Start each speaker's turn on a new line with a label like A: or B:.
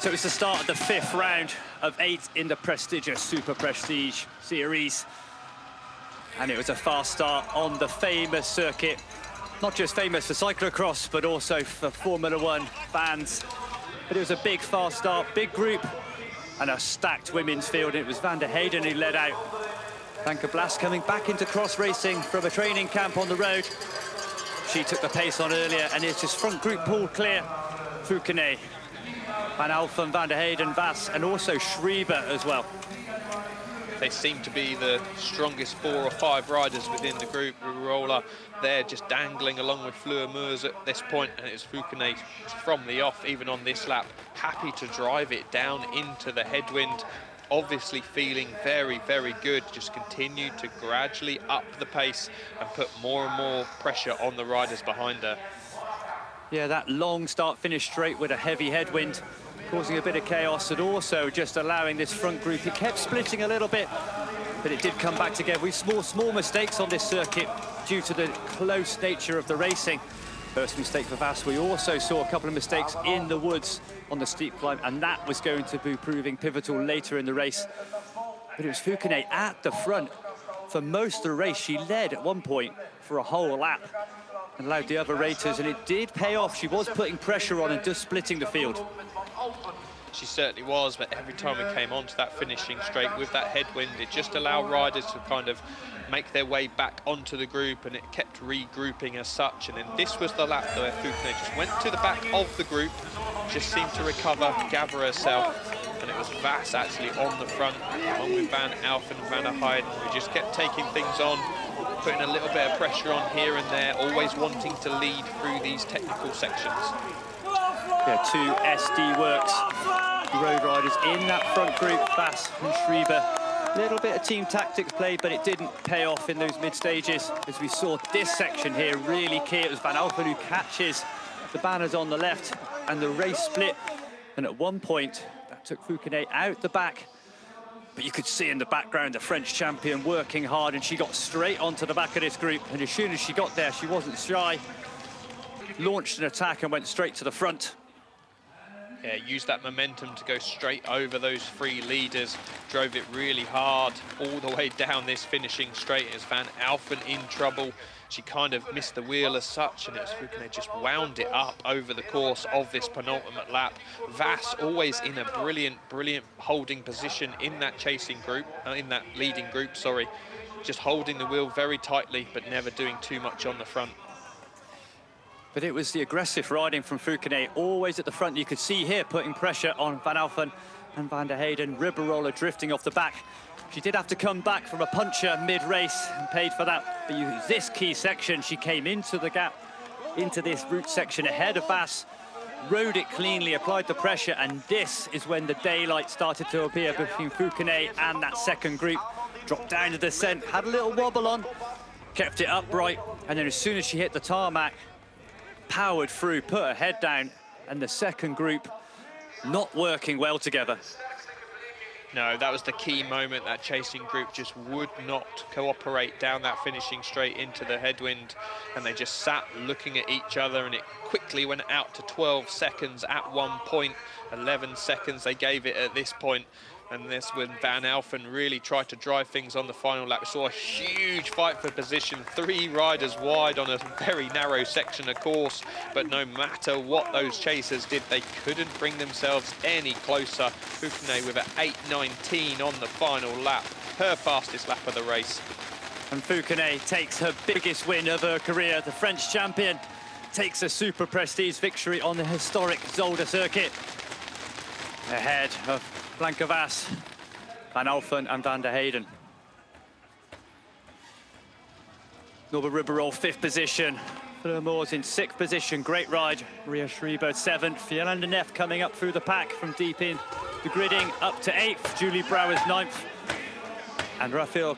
A: So it's the start of the 5th round of 8 in the prestigious Superprestige series. And it was a fast start on the famous circuit. Not just famous for cyclocross, but also for Formula One fans. But it was a big, fast start, big group, and a stacked women's field. It was Van der Heyden who led out. Vanke Blas coming back into cross racing from a training camp on the road. She took the pace on earlier, and it's his front group pulled clear. Fouquenet, Van Alphen, Van der Heyden, Vass, and also Schreiber as well.
B: They seem to be the strongest 4 or 5 riders within the group. Rivarola there just dangling along with Fleur Meurs at this point, and it's Fouquenet from the off, even on this lap, happy to drive it down into the headwind. Obviously feeling very, very good. Just continue to gradually up the pace and put more and more pressure on the riders behind her.
A: Yeah, that long start-finish straight with a heavy headwind, causing a bit of chaos, and also just allowing this front group. It kept splitting a little bit, but it did come back together with small mistakes on this circuit due to the close nature of the racing. First mistake for Vass. We also saw a couple of mistakes in the woods on the steep climb, and that was going to be proving pivotal later in the race. But it was Fouquenet at the front for most of the race. She led at one point for a whole lap and allowed the other racers, and it did pay off. She was putting pressure on and just splitting the field.
B: She certainly was, but every time we came onto that finishing straight with that headwind, it just allowed riders to kind of make their way back onto the group, and it kept regrouping as such. And then this was the lap where Fouquenet just went to the back of the group, just seemed to recover, gather herself, and it was Vass actually on the front, along with Van Alphen and Van der Heyden, who just kept taking things on, putting a little bit of pressure on here and there, always wanting to lead through these technical sections.
A: Yeah, 2 SD Works road riders in that front group, Vass and Schreiber. Little bit of team tactics played, but it didn't pay off in those mid stages, as we saw this section here really key. It was Van Alphen who catches the banners on the left, and the race split. And at one point, that took Fouquenet out the back. But you could see in the background the French champion working hard, and she got straight onto the back of this group. And as soon as she got there, she wasn't shy. Launched an attack and went straight to the front.
B: Yeah, used that momentum to go straight over those 3 leaders. Drove it really hard all the way down this finishing straight. As Van Alphen in trouble. She kind of missed the wheel as such, and it was Fouquenet just wound it up over the course of this penultimate lap. Vass always in a brilliant holding position in that chasing group, in that leading group, sorry. Just holding the wheel very tightly, but never doing too much on the front.
A: But it was the aggressive riding from Fouquenet, always at the front. You could see here putting pressure on Van Alphen and Van der Heyden. Rivarola drifting off the back. She did have to come back from a puncher mid-race and paid for that. But this key section, she came into the gap, into this route section ahead of Vass, rode it cleanly, applied the pressure, and this is when the daylight started to appear between Fouquenet and that second group. Dropped down to the descent, had a little wobble on, kept it upright, and then as soon as she hit the tarmac, powered through, put her head down, and the second group not working well together.
B: No, that was the key moment. That chasing group just would not cooperate down that finishing straight into the headwind, and they just sat looking at each other, and it quickly went out to 12 seconds at one point. 11 seconds they gave it at this point. And this when Van Alphen really tried to drive things on the final lap. We saw a huge fight for position, 3 riders wide on a very narrow section of course. But no matter what those chasers did, they couldn't bring themselves any closer. Fouquenet with an 8:19 on the final lap, her fastest lap of the race.
A: And Fouquenet takes her biggest win of her career. The French champion takes a super prestige victory on the historic Zolder circuit, ahead of Blanca Vass, Van Alphen and Van der Heyden. Norbert Ribeiro, 5th position. Fleur Meurs in 6th position. Great ride. Maria Schreiber, 7th. Yolanda Neff coming up through the pack from deep in the gridding up to 8th. Julie Brouwer's 9th. And Rafael